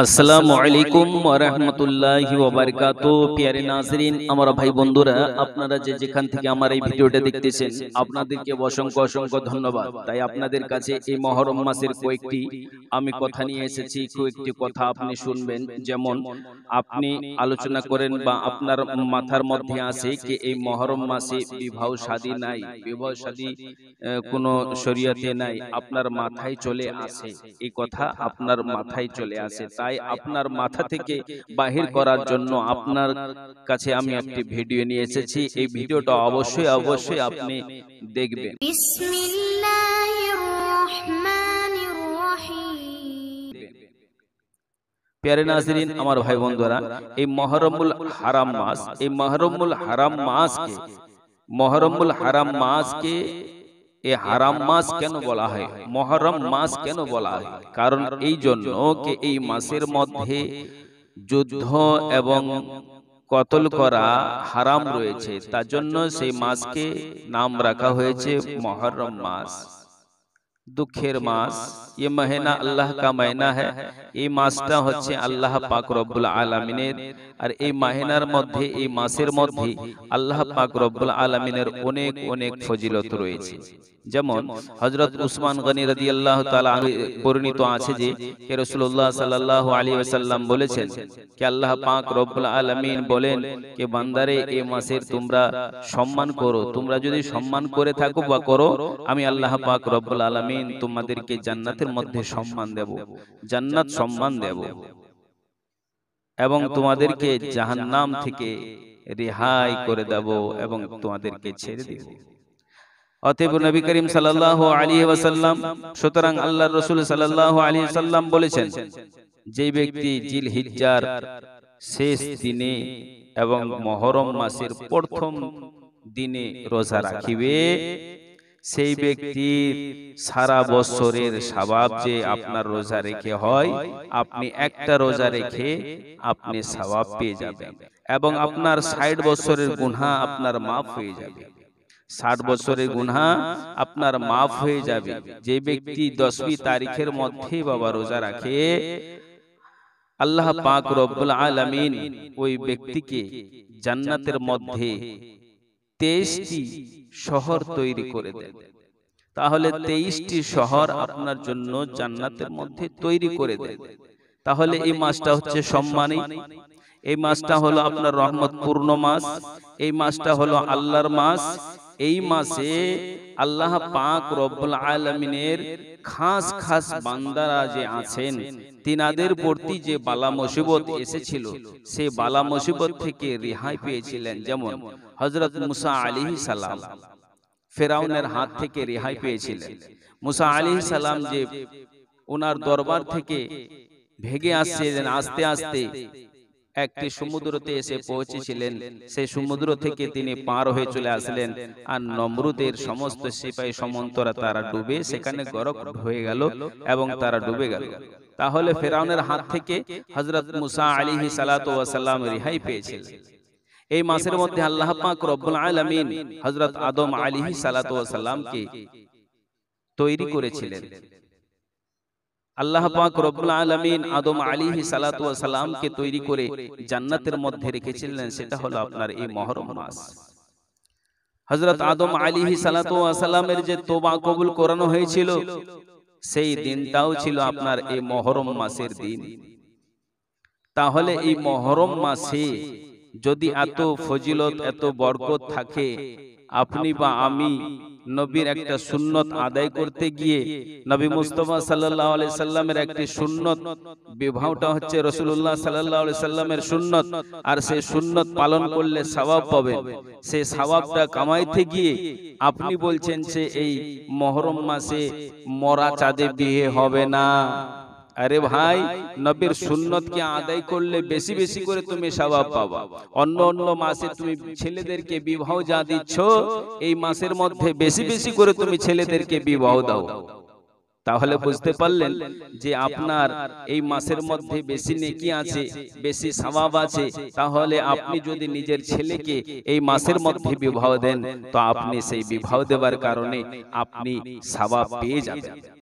আসসালামু আলাইকুম ওয়া রাহমাতুল্লাহি ওয়া বারাকাতুহু। প্রিয় নাজরিন, আমার ভাই বন্ধুরা, আপনারা যে যেখান থেকে আমার এই ভিডিওটা দেখতেছেন, আপনাদেরকে অসংখ্য অসংখ্য ধন্যবাদ। তাই আপনাদের কাছে এই মুহররম মাসের কয়েকটি আমি কথা নিয়ে এসেছি, কয়েকটি কথা আপনি শুনবেন। যেমন আপনি আলোচনা করেন বা আপনার মাথার মধ্যে আসে যে এই মুহররম মাসে বিবাহ শাদী নাই, বিবাহ শাদী কোনো শরীয়তে নাই, আপনার মাথায় চলে আসে, এই কথা আপনার মাথায় চলে আসে। তাই আপনার মাথা থেকে বাহির করার জন্য আপনার কাছে আমি একটি ভিডিও নিয়ে এসেছি। এই ভিডিওটা অবশ্যই অবশ্যই আপনি দেখবেন। বিসমিল্লাহির রহমানির রহিম। প্যারে নাজরিন, আমার ভাই বন্ধুরা, এই মুহররমুল হারাম মাস, এই মুহররমুল হারাম মাসকে এই হারাম মাস কেন বলা হয়, মুহররম মাস কেন বলা হয়? কারণ এই জন্য যে এই মাসের মধ্যে যুদ্ধ এবং কতল করা হারাম রয়েছে, তার জন্য সেই মাসকে নাম রাখা হয়েছে মুহররম মাস। দুঃখের মাস, ये महीना अल्लाह का महीना है। এই মাসটা হচ্ছে আল্লাহ পাক রব্বুল আলামিনের, আর এই মাহিনার মধ্যে, এই মাসের মধ্যে আল্লাহ পাক রব্বুল আলামিনের অনেক অনেক ফজিলত রয়েছে। যেমন হযরত উসমান গনি রাদিয়াল্লাহু তাআলা আনহু বর্ণিত আছে যে রাসূলুল্লাহ সাল্লাল্লাহু আলাইহি ওয়াসাল্লাম বলেছেন যে আল্লাহ পাক রব্বুল আলামিন বলেন যে বান্দারে, এই মাসের তোমরা সম্মান করো, তোমরা যদি সম্মান করে থাকো বা করো, আমি আল্লাহ পাক রব্বুল আলামিন তোমাদেরকে জান্নাতের মধ্যে সম্মান দেব, জান্নাত সম্মান দেব, এবং তোমাদেরকে জাহান্নাম থেকে রেহাই করে দেব এবং তোমাদেরকে ছেড়ে দেব। অতএব নবী করিম সাল্লাল্লাহু আলাইহি ওয়াসাল্লাম, সুতরাং আল্লাহর রাসূল সাল্লাল্লাহু আলাইহি ওয়াসাল্লাম বলেছেন, যে ব্যক্তি জিলহিজ্জার শেষ দিনে এবং মুহররম মাসের প্রথম দিনে রোজা রাখিবে, সেই ব্যক্তির সারা বছরের সওয়াব যে আপনার রোজা রেখে হয়, আপনি একটা রোজা রেখে আপনি সওয়াব পেয়ে যাবেন, এবং আপনার ৬০ বছরের গুনাহ আপনার মাফ হয়ে যাবে। ৬০ বছরের গুনাহ আপনার মাফ হয়ে যাবে। যে ব্যক্তি ১০ই তারিখের মধ্যে বাবা রোজা রাখে, আল্লাহ পাক রব্বুল আলামিন ওই ব্যক্তিকে জান্নাতের মধ্যে ২৩টি শহর তৈরি করে দেন। তাহলে ২৩টি শহর আপনার জন্য জান্নাতের মধ্যে তৈরি করে দেন। তাহলে এই মাসটা হচ্ছে সম্মানী, এই মাসটা হলো আপনার রহমতপূর্ণ মাস, এই মাসটা হলো আল্লাহর মাস। এই মাসে আল্লাহ পাক রব্বুল আলামিনের খাস খাস বান্দারা যে আছেন, তিনাদের প্রতি যে বালা মুসিবত এসেছিল, সেই বালা মুসিবত থেকে রেহাই পেয়েছিলেন। যেমন হযরত মুসা আলাইহিস সালাম ফেরাউনের হাত থেকে রেহাই পেয়েছিলেন। মুসা আলাইহিস সালাম যে ওনার দরবার থেকে ভেগে আসছিলেন, আস্তে আস্তে একটি সমুদ্রতে এসে পৌঁছেছিলেন। সেই সমুদ্র থেকে তিনি পার হয়ে চলে আসলেন, আর নমরুদের সমস্ত সিপাহী সামন্তরা তারা ডুবে সেখানে গরক হয়ে গেল এবং তারা ডুবে গেল। তাহলে ফেরাউনের হাত থেকে হযরত মুসা আলাইহিস সালাতু ওয়াস সালাম রেহাই পেয়েছিলেন। এই মাসের মধ্যে আল্লাহ পাক রব্বুল আলামিন হযরত আদম আলাইহিস সালাতু ওয়াস সালামকে তৈরি করেছিলেন। আল্লাহ পাক রব্বুল আলামিন আদম আলাইহিস সালাতু ওয়াস সালামকে তৈরি করে জান্নাতের মধ্যে রেখেছিলেন। সেটা হলো আপনার এই মুহররম মাস। হযরত আদম আলাইহিস সালাতু ওয়াস সালামের যে তওবা কবুল করানো হয়েছিল, সেই দিনটাও ছিল আপনার এই মুহররম মাসের দিন। তাহলে এই মুহররম মাসে যদি এত ফজিলত, এত বরকত থাকে, আপনি বা আমি নবীর একটা সুন্নত আদায় করতে গিয়ে, নবী মুস্তাফা সাল্লাল্লাহু আলাইহি সাল্লামের একটি সুন্নত, বিবাহটা হচ্ছে রাসূলুল্লাহ সাল্লাল্লাহু আলাইহি সাল্লামের সুন্নত, আর সেই সুন্নত পালন করলে সওয়াব পাবেন। সেই সওয়াবটা কামাইতে গিয়ে আপনি বলছেন যে এই মুহররম মাসে মরা চাঁদে বিয়ে হবে না। আরে ভাই, নবীর সুন্নতকে আদায় করলে বেশি বেশি করে তুমি সওয়াব পাবা। অন্য অন্য মাসে তুমি ছেলেদেরকে বিবাহ যা দিচ্ছ, এই মাসের মধ্যে বেশি বেশি করে তুমি ছেলেদেরকে বিবাহ দাও। তাহলে বুঝতে পারলেন যে আপনার এই মাসের মধ্যে বেশি নেকি আছে, বেশি সওয়াব আছে। তাহলে আপনি যদি নিজের ছেলেকে এই মাসের মধ্যে বিবাহ দেন, তো আপনি সেই বিবাহ দেওয়ার কারণে আপনি সওয়াব পেয়ে যাবেন।